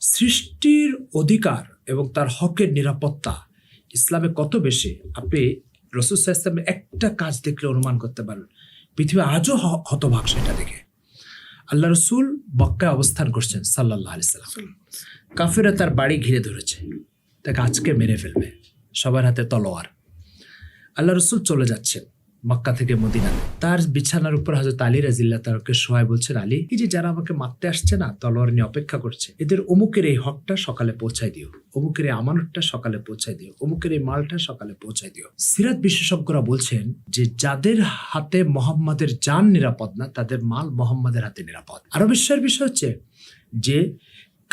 সৃষ্টির অধিকার এবং তার হকের নিরাপত্তা ইসলামে কত বেশি আপনি রাসূল সাল্লাল্লাহু আলাইহি ওয়াসাল্লামের একটা কাজ দেখলে অনুমান করতে পারবেন। পৃথিবী আজও হতবাক সেটা দেখে। আল্লাহ রসুল মক্কায় অবস্থান করছেন সাল্লাল্লাহু আলাইহি ওয়াসাল্লাম। কাফেররা তার বাড়ি ঘিরে ধরেছে, তাকে আজকে মেরে ফেলবে, সবার হাতে তলোয়ার। আল্লাহ রসুল চলে যাচ্ছেন মক্কা থেকে মদিনাতে। তার বিছানার উপর হযরত আলী রাদিয়াল্লাহু তাআলাকে শোয়াই বলছেন, আলী, এই যে যারা আমাকে মারতে আসছে না, তলোয়ার নিয়ে অপেক্ষা করছে, এদের অমুকের এই হকটা সকালে পৌঁছায় দিও, অমুকের এই আমানতটা সকালে পৌঁছায় দিও, অমুকের এই মালটা সকালে পৌঁছায় দিও। সিরাত বিশেষজ্ঞরা বলছেন যে যাদের হাতে মোহাম্মদের জান নিরাপদ না, তাদের মাল মোহাম্মদের হাতে নিরাপদ। আরো বিশ্বাসের বিষয় হচ্ছে যে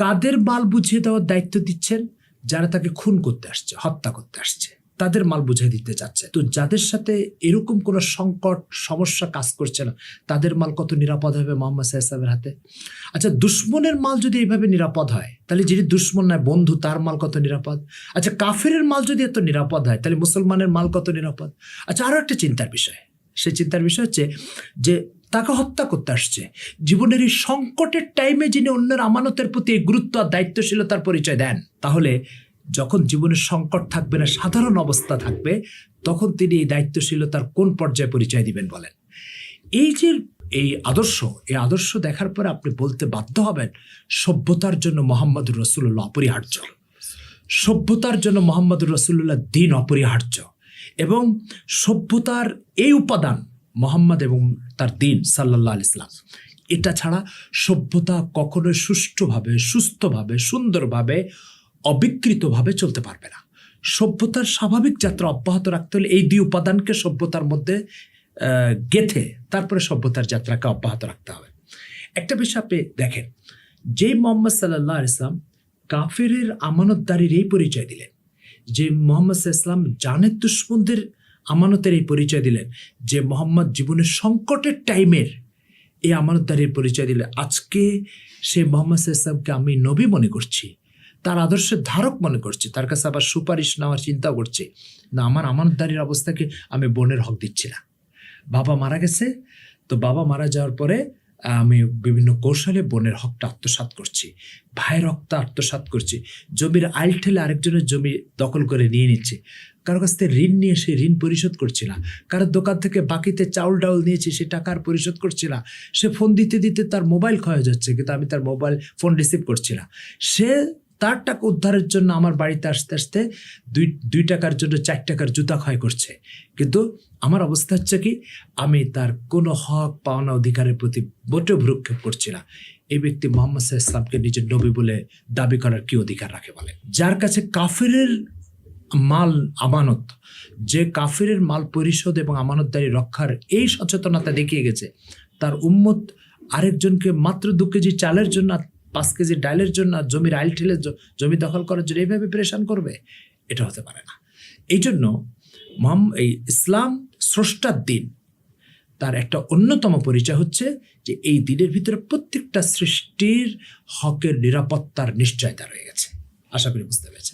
কাদের মাল বুঝিয়ে দেওয়ার দায়িত্ব দিচ্ছেন? যারা তাকে খুন করতে আসছে, হত্যা করতে আসছে, তাদের মাল বুঝিয়ে দিতে চাচ্ছে। তো যাদের সাথে এরকম কোনো সংকট সমস্যা কাজ করছে না, তাদের মাল কত নিরাপদ হবে মুহাম্মদ সাল্লাল্লাহু আলাইহি ওয়াসাল্লামের হাতে? আচ্ছা, দুশ্মনের মাল যদি এইভাবে নিরাপদ হয়, তাহলে যিনি দুশ্মন নয়, বন্ধু, তার মাল কত নিরাপদ? আচ্ছা, কাফেরের মাল যদি এত নিরাপদ হয়, তাহলে মুসলমানের মাল কত নিরাপদ? আচ্ছা, আরো একটা চিন্তার বিষয়, সেই চিন্তার বিষয় হচ্ছে যে তাকে হত্যা করতে আসছে, জীবনের এই সংকটের টাইমে যিনি অন্যের আমানতের প্রতি গুরুত্ব আর দায়িত্বশীলতার পরিচয় দেন, তাহলে যখন জীবনের সংকট থাকবে না, সাধারণ অবস্থা থাকবে, তখন তিনি এই দায়িত্বশীলতার কোন পর্যায়ে পরিচয় দিবেন বলেন? এই যে এই আদর্শ দেখার পরে আপনি বলতে বাধ্য হবেন সভ্যতার জন্য মুহাম্মদুর রাসূলুল্লাহ অপরিহার্য, সভ্যতার জন্য মুহাম্মদুর রাসূলুল্লাহ দ্বীন অপরিহার্য, এবং সভ্যতার এই উপাদান মুহাম্মদ এবং তার দ্বীন সাল্লাল্লাহু আলাইহি ওয়াসাল্লাম। এটা ছাড়া সভ্যতা কখনোই সুষ্ঠুভাবে, সুস্থভাবে, সুন্দরভাবে, অবিকৃতভাবে চলতে পারবে না। সভ্যতার স্বাভাবিক যাত্রা অব্যাহত রাখতে হলে এই দুই উপাদানকে সভ্যতার মধ্যে গেথে তারপরে সভ্যতার যাত্রাকে অব্যাহত রাখতে হবে। একটা বিষয় আপনি দেখেন, যে মুহাম্মদ সাল্লাল্লাহু আলাইহি ওয়াসাল্লাম কাফেরের আমানতদারির এই পরিচয় দিলেন, যে মুহাম্মদ সাল্লাল্লাহু আলাইহি ওয়াসাল্লাম জানের দুশমনদের আমানতের এই পরিচয় দিলেন, যে মুহাম্মদ জীবনের সংকটের টাইমের এই আমানতদারির পরিচয় দিলেন, আজকে সে মুহাম্মদ সাল্লাল্লাহু আলাইহি ওয়াসাল্লামকে আমি নবী মনে করছি, তার আদর্শের ধারক মনে করছি, তার কাছে আবার সুপারিশ নেওয়ার চিন্তাও করছি না। আমার আমানতদারির অবস্থাকে আমি বোনের হক দিচ্ছি না। বাবা মারা গেছে, তো বাবা মারা যাওয়ার পরে আমি বিভিন্ন কৌশলে বোনের হকটা আত্মসাৎ করছি, ভাইয়ের হকটা আত্মসাৎ করছি, জমির আইল ঠেলে আরেকজনের জমি দখল করে নিয়ে নিচ্ছি, কারো কাছ থেকে ঋণ নিয়ে সে ঋণ পরিশোধ করছি না, কারোর দোকান থেকে বাকিতে চাউল ডাউল নিয়েছি, সে টাকা আর পরিশোধ করছি না, সে ফোন দিতে দিতে তার মোবাইল ক্ষয় হয়ে যাচ্ছে, কিন্তু আমি তার মোবাইল ফোন রিসিভ করছি না, সে তার টাকা উদ্ধারের জন্য আমার বাড়িতে আসতে আসতে দুই টাকার জন্য 4 টাকার জুতা ক্ষয় করছে, কিন্তু আমার অবস্থা হচ্ছে কি, আমি তার কোনো হক পাওনা অধিকারের প্রতি মোটেও ভ্রুক্ষেপ করছি না। এই ব্যক্তি মুহাম্মদ সাল্লাল্লাহু আলাইহি ওয়াসাল্লামকে নিজের নবী বলে দাবি করার কি অধিকার রাখে বলে? যার কাছে কাফেরের মাল আমানত, যে কাফেরের মাল পরিশোধ এবং আমানতদারি রক্ষার এই সচেতনতা দেখিয়ে গেছে, তার উম্মত আরেকজনকে মাত্র 2 কেজি চালের জন্য, 5 কেজি ডালের জন্য, জমির আইল ঠেলে জমি দখল করার জন্য এইভাবে প্রেশান করবে? এটা হতে পারে না। এই জন্য এই ইসলাম স্রষ্টার দিন, তার একটা অন্যতম পরিচয় হচ্ছে যে এই দিনের ভিতরে প্রত্যেকটা সৃষ্টির হকের নিরাপত্তার নিশ্চয়তা রয়ে গেছে। আশা করি বুঝতে পেরেছেন।